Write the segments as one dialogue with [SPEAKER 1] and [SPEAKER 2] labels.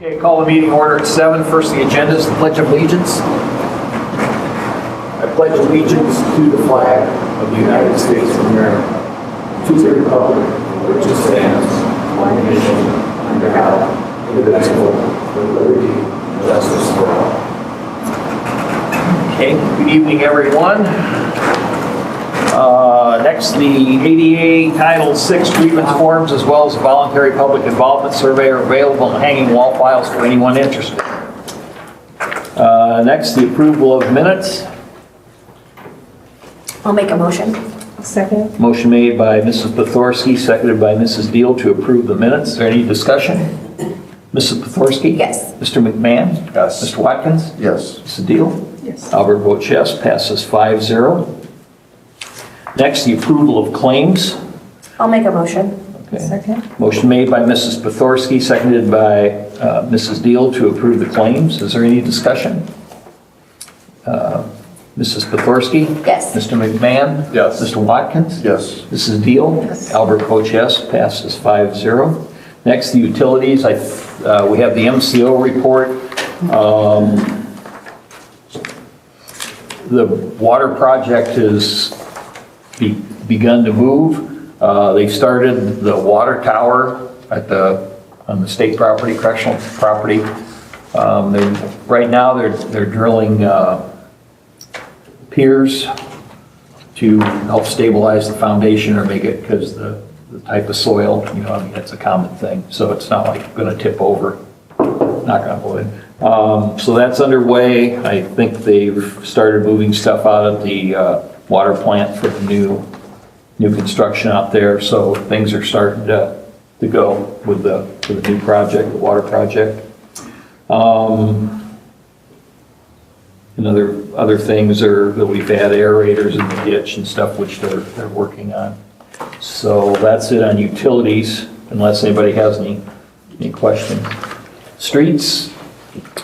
[SPEAKER 1] Okay, call the meeting order at 7. First, the agenda is the Pledge of Allegiance. I pledge allegiance to the flag of the United States of America, to the republic which stands one nation under God, indivisible, with liberty and justice for all. Okay, good evening, everyone. Next, the ADA Title VI grievance forms as well as a voluntary public involvement survey are available in hanging wall files for anyone interested. Next, the approval of minutes.
[SPEAKER 2] I'll make a motion.
[SPEAKER 3] Second.
[SPEAKER 1] Motion made by Mrs. Pothorsky, seconded by Mrs. Deal to approve the minutes. Is there any discussion? Mrs. Pothorsky?
[SPEAKER 2] Yes.
[SPEAKER 1] Mr. McMahon?
[SPEAKER 4] Yes.
[SPEAKER 1] Mr. Watkins?
[SPEAKER 4] Yes.
[SPEAKER 1] Mrs. Deal?
[SPEAKER 3] Yes.
[SPEAKER 1] Albert votes yes, passes 5-0. Next, the approval of claims.
[SPEAKER 2] I'll make a motion.
[SPEAKER 1] Okay.
[SPEAKER 3] Second.
[SPEAKER 1] Motion made by Mrs. Pothorsky, seconded by Mrs. Deal to approve the claims. Is there any discussion? Mrs. Pothorsky?
[SPEAKER 2] Yes.
[SPEAKER 1] Mr. McMahon?
[SPEAKER 4] Yes.
[SPEAKER 1] Mr. Watkins?
[SPEAKER 4] Yes.
[SPEAKER 1] Mrs. Deal?
[SPEAKER 3] Yes.
[SPEAKER 1] Albert votes yes, passes 5-0. Next, the utilities. We have the MCO report. The water project has begun to move. They started the water tower on the state property, correctional property. Right now, they're drilling piers to help stabilize the foundation or make it, because the type of soil, it's a common thing. So it's not like going to tip over, knock on wood. So that's underway. I think they've started moving stuff out of the water plant for the new construction out there. So things are starting to go with the new project, the water project. And other things are that we've had aerators in the ditch and stuff, which they're working on. So that's it on utilities, unless anybody has any questions. Streets?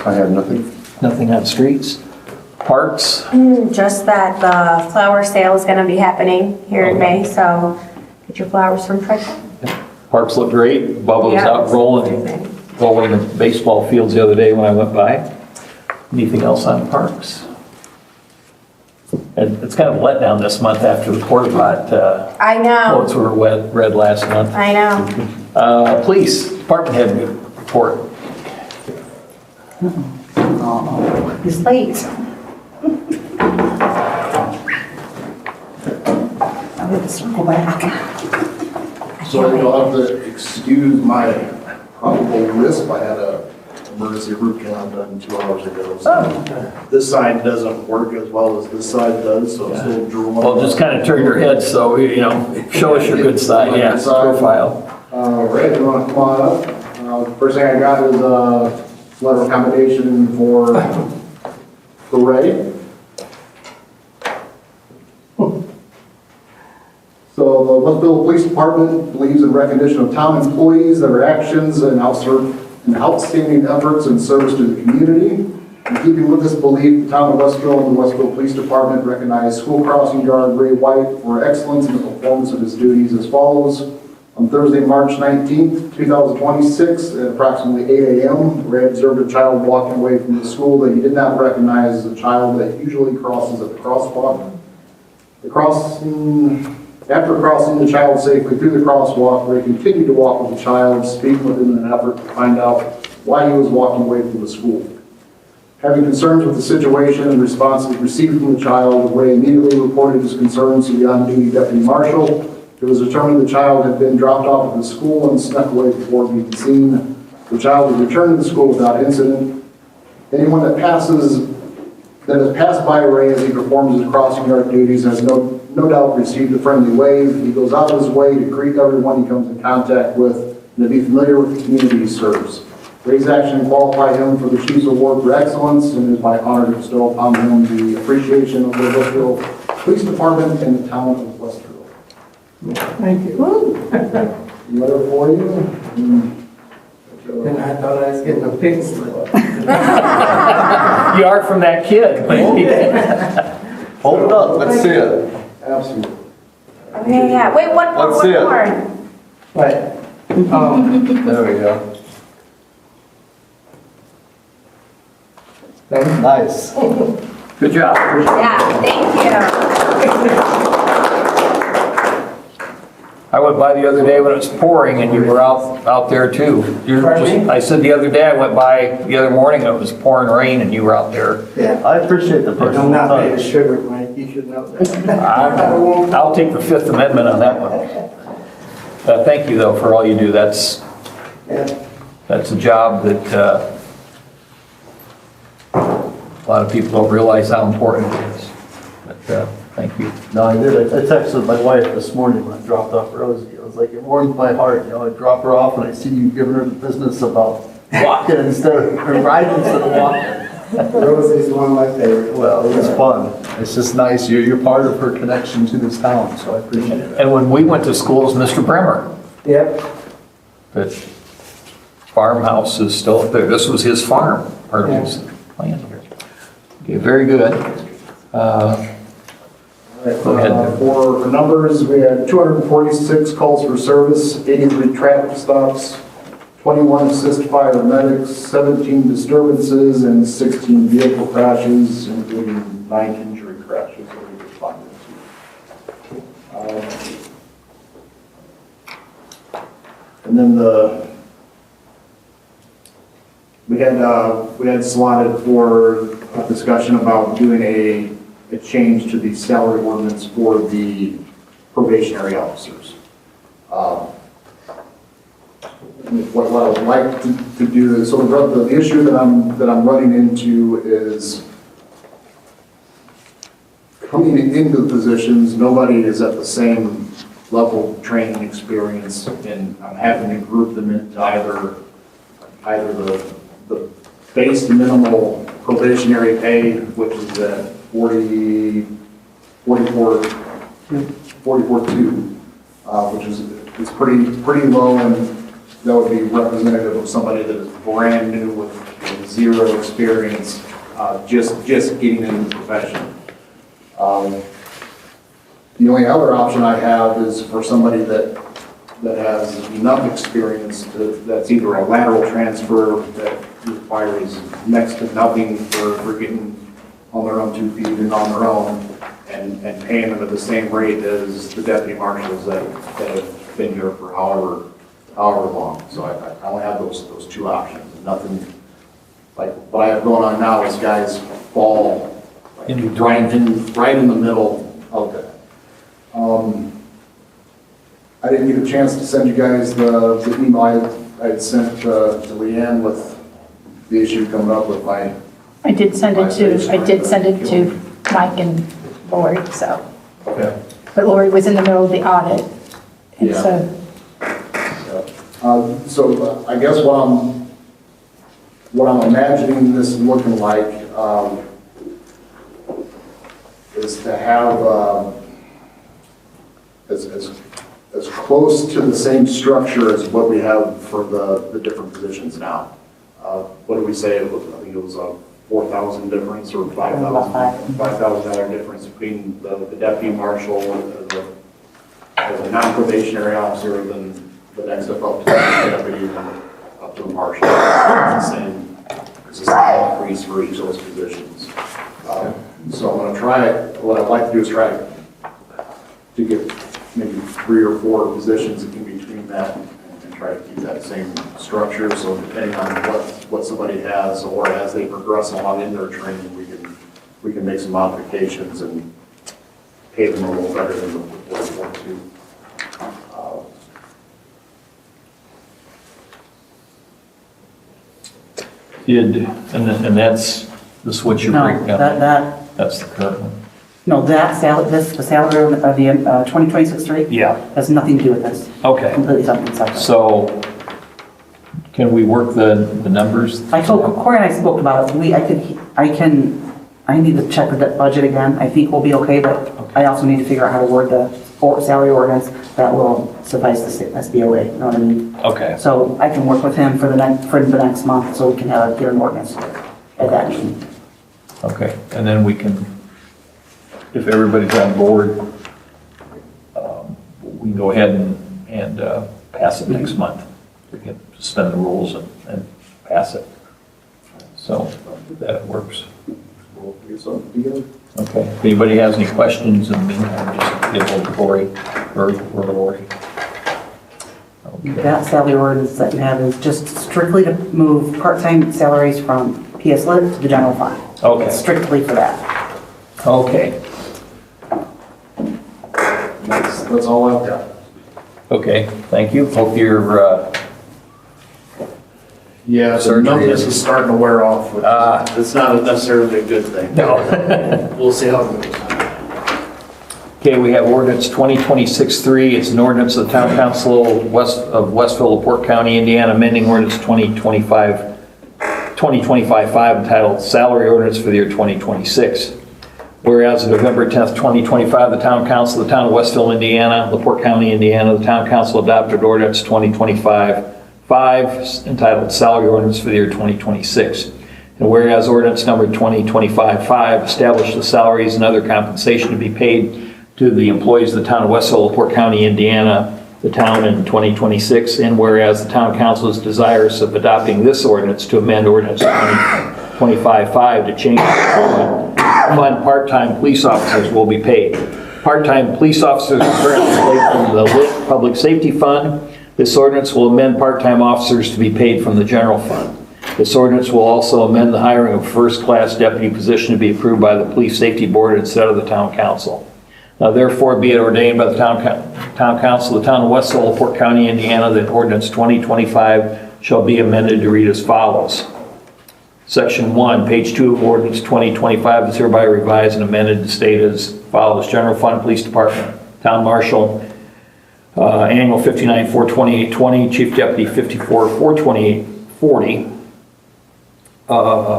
[SPEAKER 4] I have nothing.
[SPEAKER 1] Nothing on streets. Parks?
[SPEAKER 2] Just that the flower sale is going to be happening here in May, so get your flowers from Fred.
[SPEAKER 1] Parks look great. Bubba was out rolling the baseball fields the other day when I went by. Anything else on parks? And it's kind of a letdown this month after the porta pot
[SPEAKER 2] I know.
[SPEAKER 1] votes were read last month.
[SPEAKER 2] I know.
[SPEAKER 1] Police department head report.
[SPEAKER 3] He's late. I'm going to circle back.
[SPEAKER 5] So you'll have to excuse my probable lisp. I had a emergency root canal done 2 hours ago. So this side doesn't work as well as this side does, so it's a little drooling.
[SPEAKER 1] Well, just kind of turn your head so, show us your good side, yeah, profile.
[SPEAKER 5] Ray, you want to come on up? First thing I got is a letter of commendation for Ray. So the Westville Police Department believes in recognition of town employees, their actions, and outstanding efforts in service to the community. In keeping with this belief, the town of Westville and the Westville Police Department recognize school crossing guard Ray White for excellence in the performance of his duties as follows. On Thursday, March 19th, 2026, at approximately 8 a.m., Ray observed a child walking away from the school that he did not recognize as a child that usually crosses at the crosswalk. After crossing the child safely through the crosswalk, Ray continued to walk with the child, speaking with him in an effort to find out why he was walking away from the school. Having concerns with the situation and responses received from the child, Ray immediately reported his concerns to the on-duty deputy marshal. It was determined the child had been dropped off at the school and snuck away before being seen. The child was returned to the school without incident. Anyone that has passed by Ray as he performs his crossing guard duties has no doubt received a friendly wave. He goes out of his way to greet everyone he comes in contact with and to be familiar with the community he serves. Ray's action qualified him for the Chief's Award for Excellence, and it is my honor to bestow upon him the appreciation of the Westville Police Department and the town of Westville.
[SPEAKER 3] Thank you.
[SPEAKER 5] Letter for you.
[SPEAKER 3] And I thought I was getting a pig slip.
[SPEAKER 1] You are from that kid.
[SPEAKER 4] Hold it up, let's see it.
[SPEAKER 5] Absolutely.
[SPEAKER 2] Okay, yeah. Wait, one more.
[SPEAKER 4] Let's see it.
[SPEAKER 3] What?
[SPEAKER 4] There we go. Nice.
[SPEAKER 1] Good job.
[SPEAKER 2] Yeah, thank you.
[SPEAKER 1] I went by the other day when it was pouring and you were out there too. I said the other day, I went by the other morning and it was pouring rain and you were out there.
[SPEAKER 3] Yeah.
[SPEAKER 4] I appreciate the
[SPEAKER 3] I'm
[SPEAKER 4] personal
[SPEAKER 3] not made of
[SPEAKER 4] touch.
[SPEAKER 3] sugar, Mike, you should know that.
[SPEAKER 1] I'll take the Fifth Amendment on that one. Thank you though for all you do. That's a job that a lot of people don't realize how important it is. But thank you.
[SPEAKER 4] No, I did. I texted my wife this morning when I dropped off Rosie. I was like, it warmed my heart. You know, I drop her off and I see you giving her the business about walking instead of, or riding instead of walking.
[SPEAKER 3] Rosie's one of my favorites.
[SPEAKER 4] Well, it was fun. It's just nice. You're part of her connection to this town, so I appreciate it.
[SPEAKER 1] And when we went to school, it was Mr. Bremer.
[SPEAKER 3] Yep.
[SPEAKER 1] That farmhouse is still up there. This was his farm, or his land here. Okay, very good. Go ahead.
[SPEAKER 5] For numbers, we had 246 calls for service, 83 traffic stops, 21 assist paramedics, 17 disturbances, and 16 vehicle crashes, including 9 injury crashes that we responded to. And then we had slotted for a discussion about doing a change to the salary ordinance for the probationary officers. What I would like to do is, so the issue that I'm running into is coming into the positions, nobody is at the same level of training experience, and I'm having to group them into either the base minimal probationary pay, which is at 44.2, which is pretty low, and that would be representative of somebody that is brand new with zero experience, just getting into the profession. The only other option I have is for somebody that has enough experience that's either a lateral transfer that requires next to nothing for getting on their own 2 feet and on their own, and paying them at the same rate as the deputy marshals that have been here for however long. So I only have those 2 options. Nothing like what I have going on now is guys fall right in the middle of that. I didn't get a chance to send you guys the email I had sent to Leanne with the issue coming up with my.
[SPEAKER 6] I did send it to Mike and Lori, so.
[SPEAKER 5] Okay.
[SPEAKER 6] But Lori was in the middle of the audit, and
[SPEAKER 5] Yeah.
[SPEAKER 6] so.
[SPEAKER 5] So I guess what I'm imagining this looking like is to have as close to the same structure as what we have for the different positions now. What did we say? I think it was a 4,000 difference or 5,000 difference between the deputy marshal as a non-probationary officer, then the next step up to the deputy, then up to the marshal. It's the same increase for each of those positions. So I'm going to try, what I'd like to do is try to get maybe 3 or 4 positions in between that and try to keep that same structure. So depending on what somebody has, or as they progress along in their training, we can make some modifications and pay them a little better than what we want to.
[SPEAKER 1] And that's what you're
[SPEAKER 7] No,
[SPEAKER 1] breaking up. That's the current one.
[SPEAKER 7] No, the salary of the 2026-3
[SPEAKER 1] Yeah,
[SPEAKER 7] has nothing to do with this.
[SPEAKER 1] okay.
[SPEAKER 7] Completely something separate.
[SPEAKER 1] So can we work the numbers?
[SPEAKER 7] I told, Corey and I spoke about it. I need to check the budget again. I think we'll be okay, but I also need to figure out how to word the salary ordinance that will suffice the SBOA, you know what I mean?
[SPEAKER 1] Okay,
[SPEAKER 7] So I can work with him for the next month, so we can have a hearing ordinance at that meeting.
[SPEAKER 1] okay. And then we can, if everybody's on board, we can go ahead and pass it next month. We can suspend the rules and pass it. So that works.
[SPEAKER 5] We'll get something together.
[SPEAKER 1] Okay, if anybody has any questions, in the meantime, just get hold of Lori or Lori. Okay.
[SPEAKER 7] That salary ordinance that you have is just strictly to move part-time salaries from PS Lit to the general fund.
[SPEAKER 1] Okay.
[SPEAKER 7] It's strictly for that.
[SPEAKER 1] Okay,
[SPEAKER 5] That's all I've got.
[SPEAKER 1] okay, thank you. Hope you're,
[SPEAKER 5] Yeah, the
[SPEAKER 1] Surgery
[SPEAKER 5] numbness
[SPEAKER 1] is-
[SPEAKER 5] is starting to wear off. Which it's not necessarily a good thing.
[SPEAKER 1] no.
[SPEAKER 5] We'll see how it goes.
[SPEAKER 1] Okay, we have ordinance 2026-3. It's an ordinance of the Town Council of Westville, LaPorte County, Indiana, amending ordinance 2025-5 entitled Salary Ordinance for the year 2026. Whereas on November 10th, 2025, the Town Council of the Town of Westville, Indiana, LaPorte County, Indiana, the Town Council adopted ordinance 2025-5 entitled Salary Ordinance for the year 2026. And whereas ordinance number 2025-5 established the salaries and other compensation to be paid to the employees of the Town of Westville, LaPorte County, Indiana, the town in 2026, and whereas the Town Council is desirous of adopting this ordinance to amend ordinance 2025-5 to change the fund part-time police officers will be paid. Part-time police officers are currently paid from the Lit Public Safety Fund. This ordinance will amend part-time officers to be paid from the general fund. This ordinance will also amend the hiring of a first-class deputy position to be approved by the Police Safety Board instead of the Town Council. Now therefore be it ordained by the Town Council of the Town of Westville, LaPorte County, Indiana, that ordinance 2025 shall be amended to read as follows. Section 1, page 2 of ordinance 2025 is hereby revised and amended to state as follows. General Fund, Police Department, Town Marshal, annual 59,428.20, Chief Deputy 54,428.40.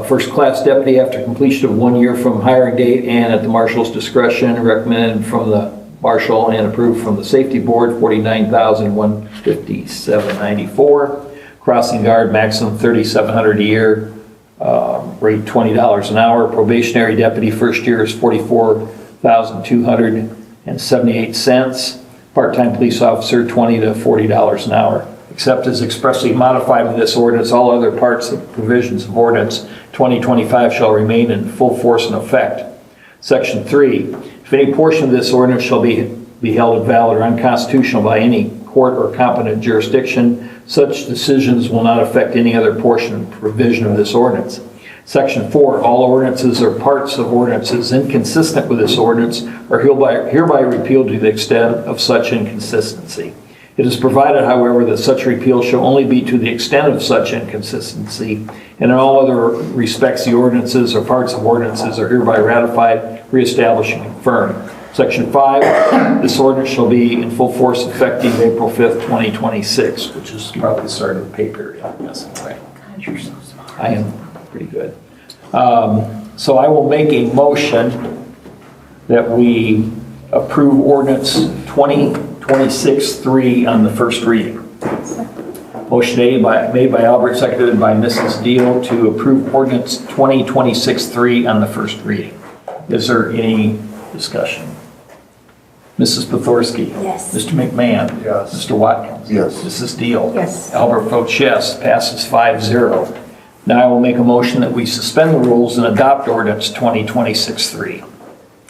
[SPEAKER 1] First class deputy after completion of 1 year from hiring date and at the marshal's discretion, recommended from the marshal and approved from the safety board, 49,157.94. Crossing guard, maximum 3,700 a year, rate $20 an hour. Probationary deputy, first year is 44,278 cents. Part-time police officer, $20 to $40 an hour. Except as expressly modified in this ordinance, all other parts of provisions of ordinance 2025 shall remain in full force and effect. Section 3, if any portion of this ordinance shall be held invalid or unconstitutional by any court or competent jurisdiction, such decisions will not affect any other portion or provision of this ordinance. Section 4, all ordinances or parts of ordinances inconsistent with this ordinance are hereby repealed to the extent of such inconsistency. It is provided, however, that such repeal shall only be to the extent of such inconsistency, and in all other respects the ordinances or parts of ordinances are hereby ratified, reestablished, and confirmed. Section 5, this ordinance shall be in full force effective April 5th, 2026, which is probably the start of the pay period, I'm guessing, right?
[SPEAKER 7] God, you're so smart.
[SPEAKER 1] I am pretty good. So I will make a motion that we approve ordinance 2026-3 on the first reading. Motion made by Albert, seconded by Mrs. Deal to approve ordinance 2026-3 on the first reading. Is there any discussion? Mrs. Pothorsky?
[SPEAKER 2] Yes.
[SPEAKER 1] Mr. McMahon?
[SPEAKER 5] Yes.
[SPEAKER 1] Mr. Watkins?
[SPEAKER 5] Yes.
[SPEAKER 1] Mrs. Deal?
[SPEAKER 2] Yes.
[SPEAKER 1] Albert votes yes, passes 5-0. Now I will make a motion that we suspend the rules and adopt ordinance 2026-3.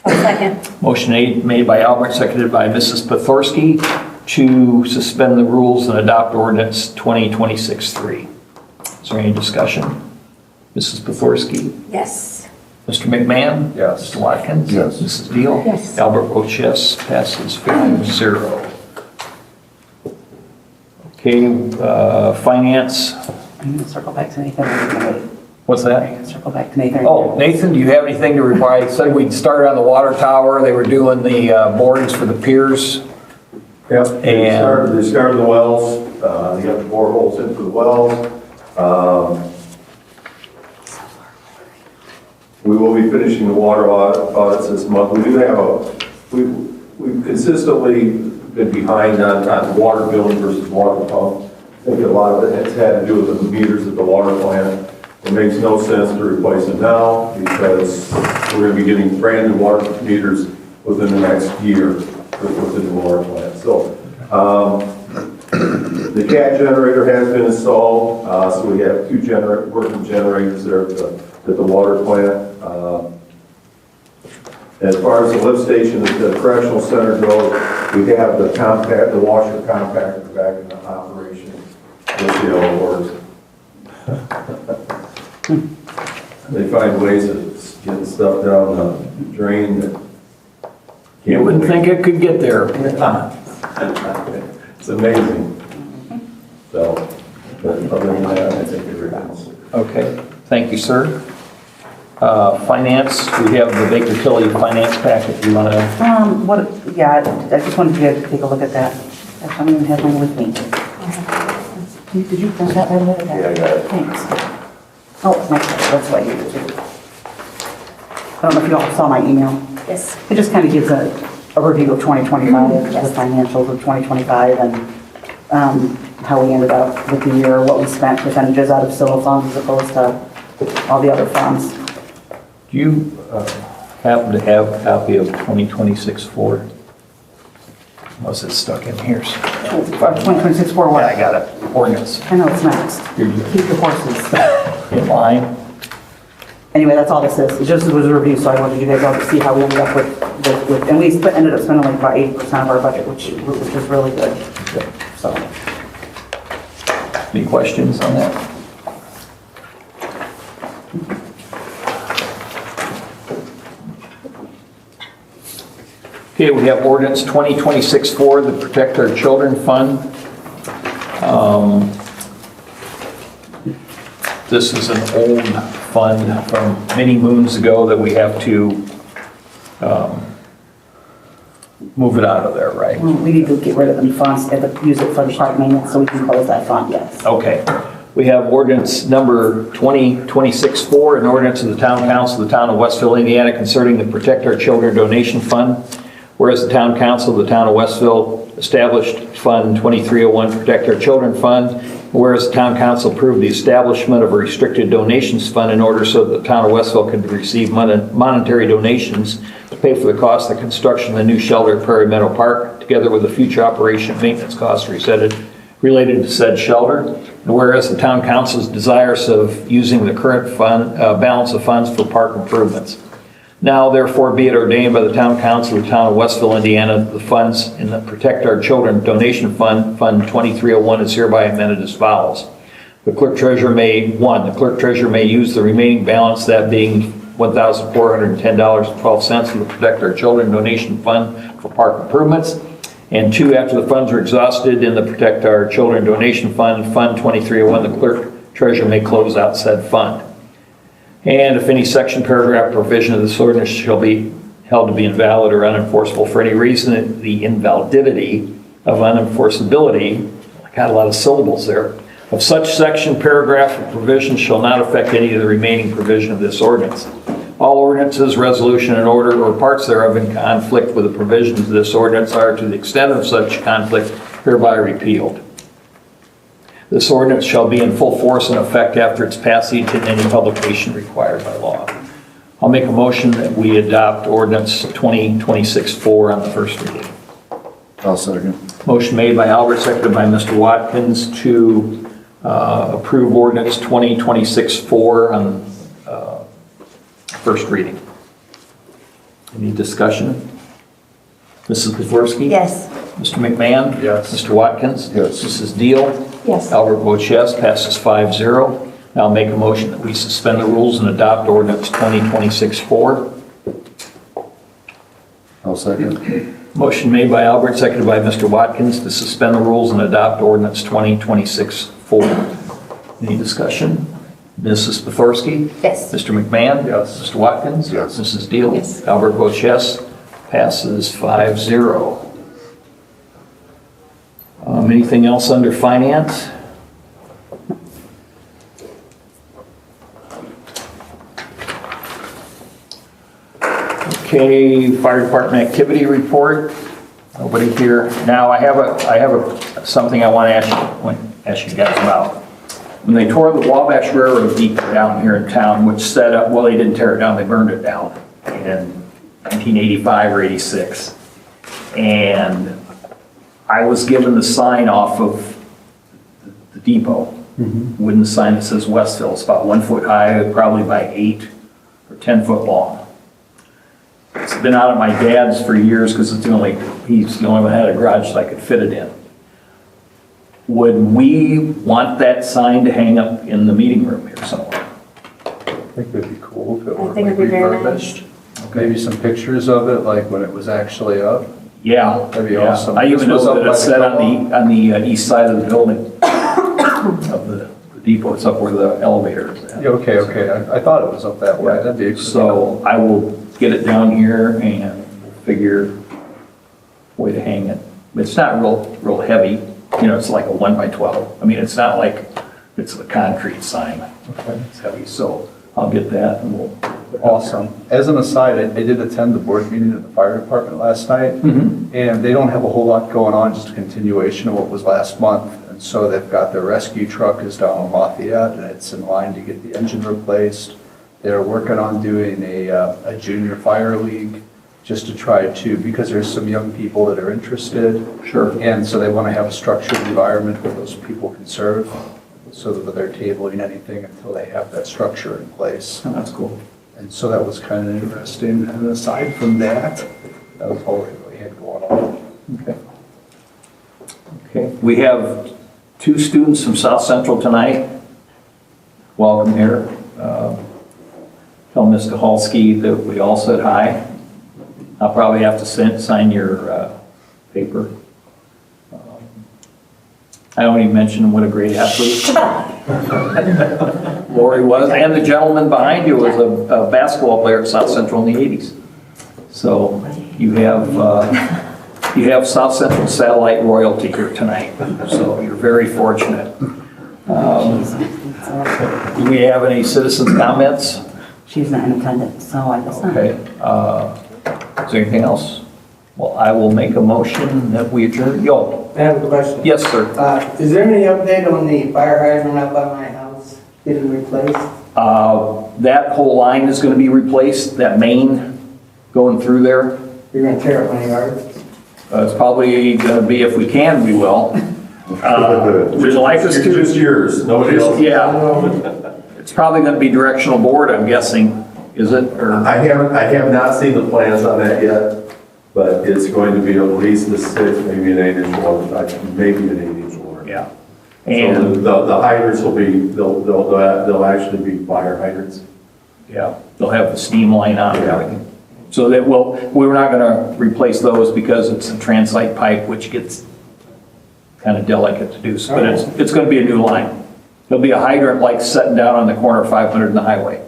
[SPEAKER 2] Second.
[SPEAKER 1] Motion made by Albert, seconded by Mrs. Pothorsky to suspend the rules and adopt ordinance 2026-3. Is there any discussion? Mrs. Pothorsky?
[SPEAKER 2] Yes.
[SPEAKER 1] Mr. McMahon?
[SPEAKER 5] Yes.
[SPEAKER 1] Mr. Watkins?
[SPEAKER 5] Yes.
[SPEAKER 1] Mrs. Deal?
[SPEAKER 6] Yes.
[SPEAKER 1] Albert votes yes, passes 5-0. Okay, finance,
[SPEAKER 7] I'm going to circle back to Nathan.
[SPEAKER 1] what's that?
[SPEAKER 7] I'm going to circle back to Nathan.
[SPEAKER 1] Oh, Nathan, do you have anything to report? I said we'd start on the water tower. They were doing the borings for the piers.
[SPEAKER 8] Yep, they
[SPEAKER 1] And-
[SPEAKER 8] started the wells, they got the boreholes in for the wells. We will be finishing the water audits this month. We do have we've consistently been behind on water billing versus water pump. I think a lot of it has had to do with the meters at the water plant. It makes no sense to replace them now because we're going to be getting brand new water meters within the next year within the water plant. So the CAT generator has been installed, so we have two working generators there at the at the water plant. As far as the lift station at the correctional center goes, we have the washer compactor back in operation. We'll see how it works. They find ways of getting stuff down the drain that.
[SPEAKER 1] You wouldn't think it could get there.
[SPEAKER 8] It's amazing. So, but other than that, I think everything's.
[SPEAKER 1] Okay, thank you, sir. Finance, we have the Baker Tilly finance packet. You want to?
[SPEAKER 7] Yeah, I just wanted you to take a look at that. I don't even have one with me. Did you print that right away?
[SPEAKER 8] Yeah, I got it.
[SPEAKER 7] Thanks. Oh, my God, that's why you did it. I don't know if you all saw my email.
[SPEAKER 2] Yes.
[SPEAKER 7] It just kind of gives a review of 2025, the financials of 2025, and how we ended up with the year, what we spent, percentages out of civil funds as opposed to all the other funds.
[SPEAKER 1] Do you happen to have a copy of 2026-4? Was it stuck in here?
[SPEAKER 7] 2026 for what?
[SPEAKER 1] Yeah, I got it. Ordinance.
[SPEAKER 7] I know it's next.
[SPEAKER 1] You're
[SPEAKER 7] Keep your horses.
[SPEAKER 1] in line.
[SPEAKER 7] Anyway, that's all this is. It just was a review, so I wanted you guys all to see how we ended up with and we ended up spending like about 80% of our budget, which is really good. So.
[SPEAKER 1] Any questions on that? Okay, we have ordinance 2026-4, the Protect Our Children Fund. This is an old fund from many moons ago that we have to move it out of there, right?
[SPEAKER 7] We need to get rid of them funds and use it for the park maintenance so we can close that fund, yes.
[SPEAKER 1] Okay. We have ordinance number 2026-4, an ordinance of the Town Council of the Town of Westville, Indiana concerning the Protect Our Children Donation Fund. Whereas the Town Council of the Town of Westville established Fund 2301 Protect Our Children Fund. Whereas the Town Council approved the establishment of a restricted donations fund in order so that the Town of Westville could receive monetary donations to pay for the cost of construction of the new shelter at Prairie Meadow Park, together with the future operation and maintenance costs related to said shelter. And whereas the Town Council is desirous of using the current fund balance of funds for park improvements. Now, therefore, be it ordained by the Town Council of the Town of Westville, Indiana, the funds in the Protect Our Children Donation Fund, Fund 2301, is hereby amended as follows. The clerk treasurer may use the remaining balance, that being $1,410.12 of the Protect Our Children Donation Fund for park improvements. And 2, after the funds are exhausted in the Protect Our Children Donation Fund, Fund 2301, the clerk treasurer may close out said fund. And if any section, paragraph, provision of this ordinance shall be held to be invalid or unenforceable for any reason, the invalidity of unenforceability, I got a lot of syllables there, of such section, paragraph, or provision shall not affect any of the remaining provision of this ordinance. All ordinances, resolution, and order, or parts thereof in conflict with the provisions of this ordinance are, to the extent of such conflict, hereby repealed. This ordinance shall be in full force and effect after its passage in any publication required by law. I'll make a motion that we adopt ordinance 2026-4 on the first reading.
[SPEAKER 5] I'll second.
[SPEAKER 1] Motion made by Albert, seconded by Mr. Watkins to approve ordinance 2026-4 on first reading. Any discussion? Mrs. Pazworski?
[SPEAKER 2] Yes.
[SPEAKER 1] Mr. McMahon?
[SPEAKER 5] Yes.
[SPEAKER 1] Mr. Watkins?
[SPEAKER 5] Yes.
[SPEAKER 1] Mrs. Deal?
[SPEAKER 6] Yes.
[SPEAKER 1] Albert votes yes, passes 5-0. Now I'll make a motion that we suspend the rules and adopt ordinance 2026-4.
[SPEAKER 5] I'll second.
[SPEAKER 1] Motion made by Albert, seconded by Mr. Watkins to suspend the rules and adopt ordinance 2026-4. Any discussion? Mrs. Pazworski?
[SPEAKER 2] Yes.
[SPEAKER 1] Mr. McMahon?
[SPEAKER 5] Yes.
[SPEAKER 1] Mr. Watkins?
[SPEAKER 5] Yes.
[SPEAKER 1] Mrs. Deal?
[SPEAKER 6] Yes.
[SPEAKER 1] Albert votes yes, passes 5-0. Anything else under finance? Okay, fire department activity report. Nobody here. Now I have something I want to ask you guys about. When they tore the Wabash Railroad depot down here in town, which set up, well, they didn't tear it down, they burned it down in 1985 or 86. And I was given the sign off of the depot Wooden sign that says Westville. It's about 1 foot high, probably by 8 or 10 foot long. It's been out of my dad's for years because he's the only one that had a garage that I could fit it in. Would we want that sign to hang up in the meeting room here somewhere?
[SPEAKER 9] I think it'd be cool if it
[SPEAKER 2] I
[SPEAKER 9] were
[SPEAKER 2] think
[SPEAKER 9] like
[SPEAKER 2] it'd be very
[SPEAKER 9] refurbished. Maybe some pictures of it, like when it was actually up.
[SPEAKER 1] Yeah.
[SPEAKER 9] That'd be
[SPEAKER 1] yeah.
[SPEAKER 9] awesome.
[SPEAKER 1] I even
[SPEAKER 9] This
[SPEAKER 1] know
[SPEAKER 9] was up
[SPEAKER 1] that
[SPEAKER 9] by
[SPEAKER 1] it's
[SPEAKER 9] the
[SPEAKER 1] set
[SPEAKER 9] co-op.
[SPEAKER 1] on the east side of the building, of the depot. It's up where the elevator is at.
[SPEAKER 9] Yeah, okay. I thought it was up that way. That'd be
[SPEAKER 1] So I will get it down here and figure a way to hang it. It's not real heavy, it's like a 1 by 12. I mean, it's not like it's a concrete sign.
[SPEAKER 9] Okay.
[SPEAKER 1] It's heavy, so I'll get that and we'll.
[SPEAKER 9] Awesome. As an aside, I did attend the board meeting at the fire department last night, and they don't have a whole lot going on, just a continuation of what was last month. And so they've got their rescue truck is down in Lafayette, and it's in line to get the engine replaced. They're working on doing a junior fire league, just to try to, because there's some young people that are interested.
[SPEAKER 1] Sure.
[SPEAKER 9] And so they want to have a structured environment where those people can serve, so that they're tabling anything until they have that structure in place.
[SPEAKER 1] Oh, that's cool.
[SPEAKER 9] And so that was kind of interesting. And aside from that, that was all we really had going on.
[SPEAKER 1] Okay. Okay, we have 2 students from South Central tonight. Welcome here. Tell Mr. Halsky that we all said hi. I'll probably have to sign your paper. I don't even mention what a great athlete Lori was, and the gentleman behind you was a basketball player at South Central in the 80s. So you have South Central satellite royalty here tonight, so you're very fortunate. Do we have any citizens' comments?
[SPEAKER 7] She's not in attendance, so I guess not.
[SPEAKER 1] Okay. Is there anything else? Well, I will make a motion that we adjourn. Yo,
[SPEAKER 3] I have a question.
[SPEAKER 1] yes, sir.
[SPEAKER 3] Is there any update on the fire hydrant out by my house getting replaced?
[SPEAKER 1] That whole line is going to be replaced, that main going through there.
[SPEAKER 3] You're gonna tear up my yard?
[SPEAKER 1] It's probably going to be, if we can, we will. Would you like us to?
[SPEAKER 8] Just yours, nobody else.
[SPEAKER 1] Yeah. It's probably going to be directional board, I'm guessing, is it? Or
[SPEAKER 8] I have not seen the plans on that yet, but it's going to be at least a 6, maybe an 8-inch water, maybe an 8-inch water.
[SPEAKER 1] yeah.
[SPEAKER 8] So
[SPEAKER 1] And
[SPEAKER 8] the hydrants will be, they'll actually be fire hydrants.
[SPEAKER 1] yeah, they'll have the steam line on and everything. So that we're not going to replace those because it's a transite pipe, which gets kind of delicate to do. But it's going to be a new line. There'll be a hydrant like setting down on the corner of 500 and the highway.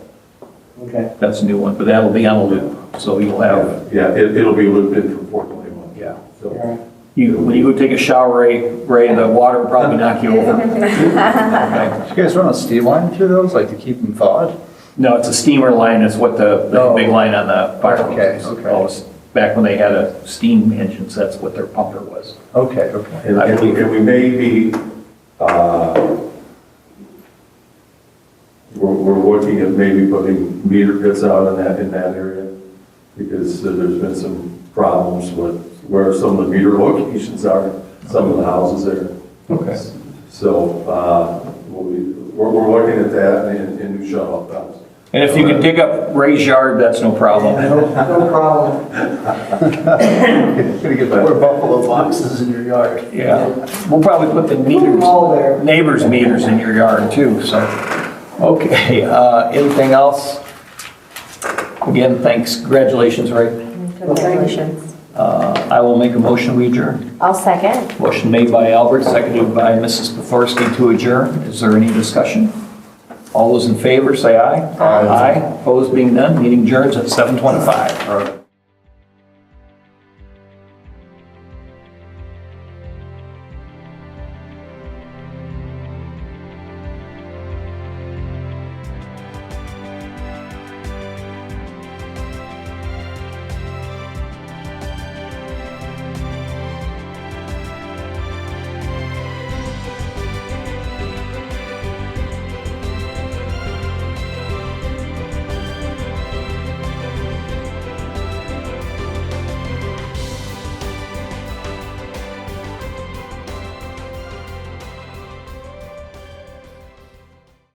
[SPEAKER 3] Okay.
[SPEAKER 1] That's a new one, but that'll be on a loop. So you'll have,
[SPEAKER 8] Yeah, it'll be looped in from 421.
[SPEAKER 1] yeah.
[SPEAKER 8] So,
[SPEAKER 1] When you go take a shower, Ray, the water will probably knock you over. Okay.
[SPEAKER 9] Do you guys run a steam line through those, like to keep them thawed?
[SPEAKER 1] No, it's a steamer line. It's what the big line on the fire
[SPEAKER 9] Okay,
[SPEAKER 1] was.
[SPEAKER 9] okay.
[SPEAKER 1] Always. Back when they had a steam engines, that's what their pumper was.
[SPEAKER 9] Okay.
[SPEAKER 8] and we may be, we're looking at maybe putting meter pits out in that area, because there's been some problems with where some of the meter locations are, some of the houses there.
[SPEAKER 1] Okay.
[SPEAKER 8] So, we're looking at that and new shut-off valves.
[SPEAKER 1] And if you can dig up Ray's yard, that's no problem.
[SPEAKER 3] No problem.
[SPEAKER 9] Gonna get more buffalo boxes in your yard.
[SPEAKER 1] Yeah. We'll probably put the
[SPEAKER 3] Put them all there.
[SPEAKER 1] neighbors' meters in your yard too, so. Okay, anything else? Again, thanks, congratulations, Ray.
[SPEAKER 2] Congratulations.
[SPEAKER 1] I will make a motion, we adjourn.
[SPEAKER 2] I'll second.
[SPEAKER 1] Motion made by Albert, seconded by Mrs. Pothorsky to adjourn. Is there any discussion? All those in favor, say aye. Aye. Opposed being none, meeting adjourns at 7:25.
[SPEAKER 9] All right.